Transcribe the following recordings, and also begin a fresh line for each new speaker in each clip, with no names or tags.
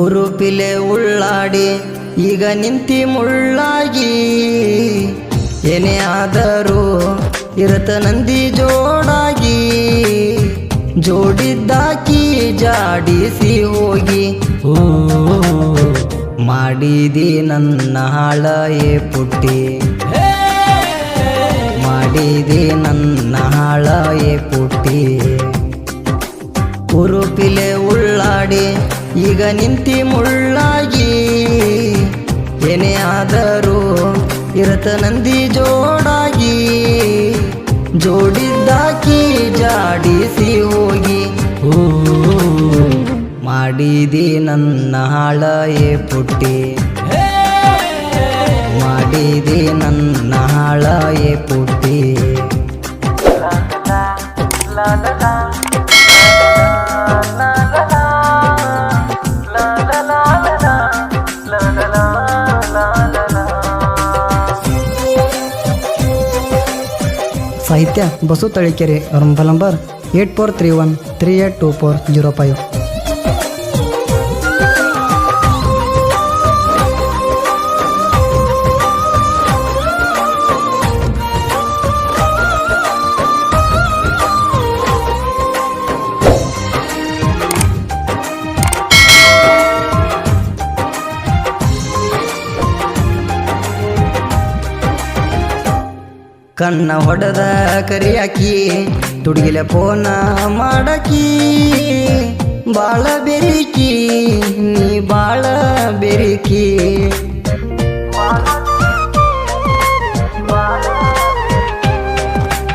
ಉರುಪಿಲೆ ಉಳ್ಳಾಡಿ ಈಗ ನಿಂತಿ ಮುಳ್ಳಾಗಿ ಏನೇ ಆದರೂ ಇರತ ನಂದಿ ಜೋಡಾಗಿ ಜೋಡಿದ್ದಾಕಿ ಜಾಡಿಸಿ ಹೋಗಿ ಮಾಡಿದಿ ನನ್ನ ಹಾಳೇ ಪುಟ್ಟಿ ಮಾಡಿದಿ ನನ್ನ ಹಾಳೇ ಪುಟ್ಟಿ ಉರುಪಿಲೆ ಉಳ್ಳಾಡಿ ಈಗ ನಿಂತಿ ಮುಳ್ಳಾಗಿ ಏನೇ ಆದರೂ ಇರತ ನಂದಿ ಜೋಡಾಗಿ ಜೋಡಿದ್ದಾಕಿ ಜಾಡಿಸಿ ಹೋಗಿ ಮಾಡಿದಿ ನನ್ನ ಹಾಳೇ ಪುಟ್ಟಿ ಮಾಡಿದಿ ನನ್ನ ಹಾಳೇ ಪುಟ್ಟಿ
ಸಾಹಿತ್ಯ ಬಸು ತಳಿಕೆರೆ ಅವ್ರ ಮೊಬೈಲ್ ನಂಬರ್ 8431382405.
ಕಣ್ಣ ಹೊಡೆದ ಕರಿಯಾಕಿ ತುಡುಗಿಲೆ ಫೋನ ಮಾಡಕಿ ಬಾಳ ಬೆರಿಕಿ ನೀ ಬಾಳ ಬೆರಿಕಿ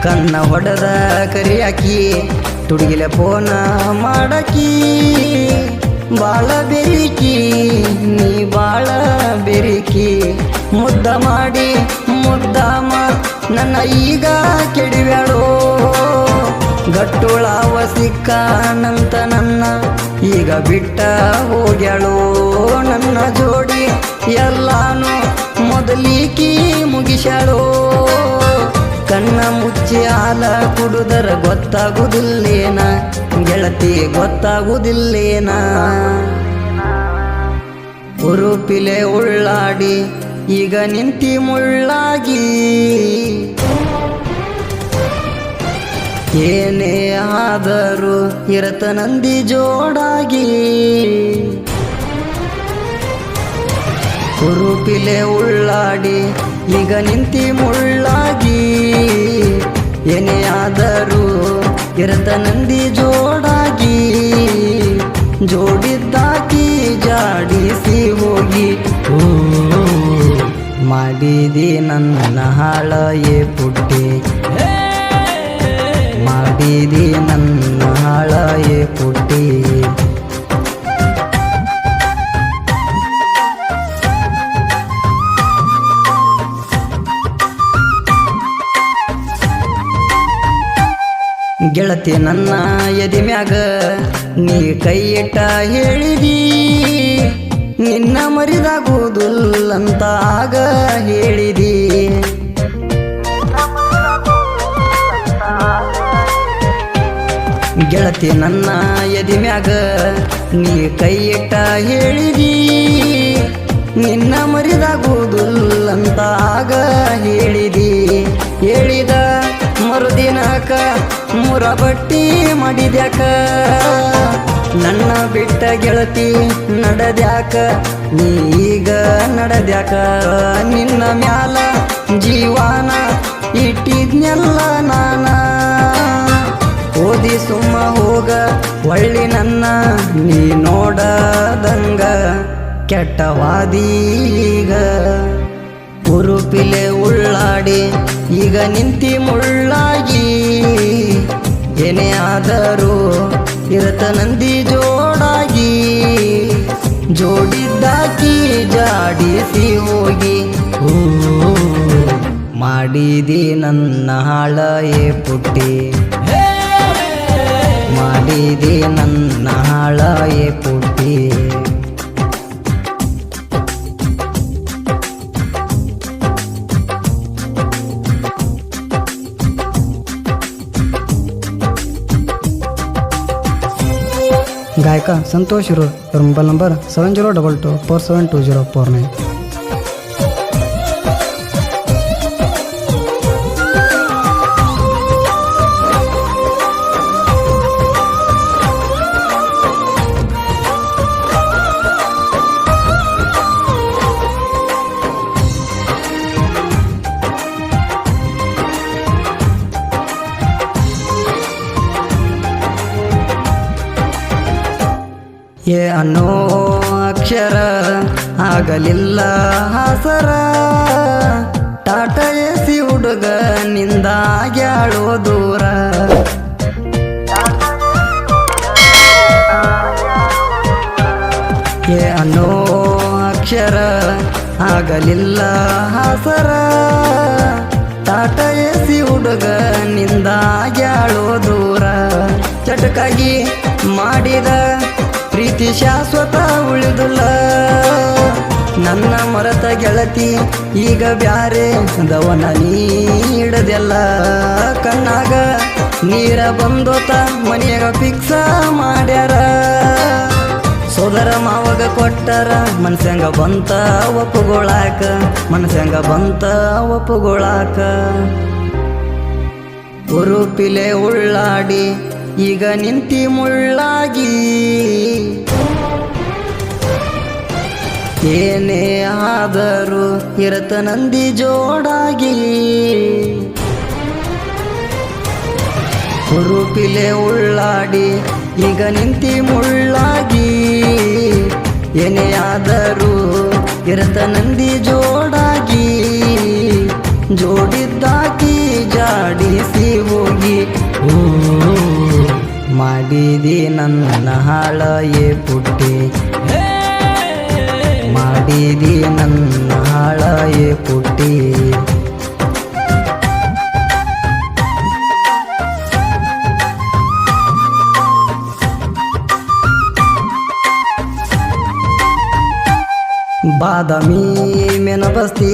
ಕಣ್ಣ ಹೊಡೆದ ಕರಿಯಾಕಿ ತುಡುಗಿಲೆ ಫೋನ ಮಾಡಕಿ ಬಾಳ ಬೆರಿಕಿ ನೀ ಬಾಳ ಬೆರಿಕಿ ಮುದ್ದ ಮಾಡಿ ಮುದ್ದಾಮ ನನ್ನ ಈಗ ಕೆಡಿಬ್ಯಾಡೋ ಗಟ್ಟುಳಾವ ಸಿಕ್ಕಾನಂತ ನನ್ನ ಈಗ ಬಿಟ್ಟ ಹೋಗ್ಯಾಳೋ ನನ್ನ ಜೋಡಿ ಎಲ್ಲಾನು ಮೊದಲಿಕಿ ಮುಗಿಸ್ಯಾಳೋ ಕಣ್ಣ ಮುಚ್ಚಿ ಹಾಲ ಕುಡುದರ ಗೊತ್ತಾಗುವುದಿಲ್ಲೇನ ಗೆಳತಿ ಗೊತ್ತಾಗುವುದಿಲ್ಲೇನ ಉರುಪಿಲೆ ಉಳ್ಳಾಡಿ ಈಗ ನಿಂತಿ ಮುಳ್ಳಾಗಿ ಏನೇ ಆದರೂ ಇರತ ನಂದಿ ಜೋಡಾಗಿ ಉರುಪಿಲೆ ಉಳ್ಳಾಡಿ ಈಗ ನಿಂತಿ ಮುಳ್ಳಾಗಿ ಏನೇ ಆದರೂ ಇರತ ನಂದಿ ಜೋಡಾಗಿ ಜೋಡಿದ್ದಾಕಿ ಜಾಡಿಸಿ ಹೋಗಿ ಮಾಡಿದಿ ನನ್ನ ಹಾಳೇ ಪುಟ್ಟಿ ಮಾಡಿದಿ ನನ್ನ ಹಾಳೇ ಪುಟ್ಟಿ ಗೆಳತಿ ನನ್ನ ಎದಿ ಮ್ಯಾಗ ನೀ ಕೈ ಇಟ್ಟ ಹೇಳಿದಿ ನಿನ್ನ ಮರಿದಾಗುವುದಿಲ್ಲಂತ ಆಗ ಹೇಳಿದಿ ಗೆಳತಿ ನನ್ನ ಎದಿ ಮ್ಯಾಗ ನೀ ಕೈ ಇಟ್ಟ ಹೇಳಿದಿ ನಿನ್ನ ಮರಿದಾಗುವುದಿಲ್ಲಂತ ಆಗ ಹೇಳಿದಿ ಹೇಳಿದ ಮರುದಿನಕ ಮುರ ಬಟ್ಟಿ ಮಾಡಿದ್ಯಾಕ ನನ್ನ ಬಿಟ್ಟ ಗೆಳತಿ ನಡೆದ್ಯಾಕ ನೀ ಈಗ ನಡೆದ್ಯಾಕ ನಿನ್ನ ಮ್ಯಾಲ ಜೀವಾನ ಇಟ್ಟಿದ್ನೆಲ್ಲ ನಾನ ಓದಿ ಸುಮ್ಮ ಹೋಗ ಒಳ್ಳಿ ನನ್ನ ನೀ ನೋಡದಂಗ ಕೆಟ್ಟವಾದೀಗ ಉರುಪಿಲೆ ಉಳ್ಳಾಡಿ ಈಗ ನಿಂತಿ ಮುಳ್ಳಾಗಿ ಏನೇ ಆದರೂ ಇರತ ನಂದಿ ಜೋಡಾಗಿ ಜೋಡಿದ್ದಾಕಿ ಜಾಡಿಸಿ ಹೋಗಿ ಮಾಡಿದಿ ನನ್ನ ಹಾಳೇ ಪುಟ್ಟಿ ಮಾಡಿದಿ ನನ್ನ ಹಾಳೇ ಪುಟ್ಟಿ
ಮಾಲಕ ಸಂತೋಷ್ ಇರು. ಇವ್ರ ಮೊಬೈಲ್ ನಂಬರ್ 7022472049.
ಏ ಅನ್ನೋ ಅಕ್ಷರ ಆಗಲಿಲ್ಲ ಹಾಸರ, ಟಾಟಾ ಎಸಿ ಹುಡುಗ ನಿಂದಾಗ್ಯಾಳೋ ದೂರ. ಏ ಅನ್ನೋ ಅಕ್ಷರ ಆಗಲಿಲ್ಲ ಹಾಸರ, ಟಾಟಾ ಎಸಿ ಹುಡುಗ ನಿಂದಾಗ್ಯಾಳೋ ದೂರ. ಚಟಕಾಗಿ ಮಾಡಿದ ಪ್ರೀತಿ ಶಾಶ್ವತ ಉಳಿದುಲ್ಲ, ನನ್ನ ಮರತ ಗೆಳತಿ ಈಗ ಬ್ಯಾರೆ ದವನ ನೀಡದೆಲ್ಲ. ಕಣ್ಣಾಗ ನೀರ ಬಂದೋತ ಮನೆಯಾಗ ಫಿಕ್ಸ ಮಾಡ್ಯಾರ, ಸೋದರ ಮಾವಾಗ ಕೊಟ್ಟರ ಮನಸ್ಸಂಗ ಬಂತ ಒಪ್ಪುಗೊಳಾಕ, ಮನಸ್ಸಂಗ ಬಂತ ಒಪ್ಪುಗೊಳಾಕ. ಉರುಪಿಲೆ ಉಳ್ಳಾಡಿ ಈಗ ನಿಂತಿ ಮುಳ್ಳಾಗಿ, ಏನೇ ಆದರೂ ಇರತ ನಂದಿ ಜೋಡಾಗಿ. ಉರುಪಿಲೆ ಉಳ್ಳಾಡಿ ಈಗ ನಿಂತಿ ಮುಳ್ಳಾಗಿ, ಏನೇ ಆದರೂ ಇರತ ನಂದಿ ಜೋಡಾಗಿ. ಜೋಡಿದ್ದಾಕಿ ಜಾಡಿಸಿ ಹೋಗಿ ಮಾಡಿದಿ ನನ್ನ ಹಾಳ ಏ ಪುಟ್ಟಿ, ಮಾಡಿದಿ ನನ್ನ ಹಾಳ ಏ ಪುಟ್ಟಿ. ಬಾದಾಮಿ ಮೆನ ಬಸ್ತಿ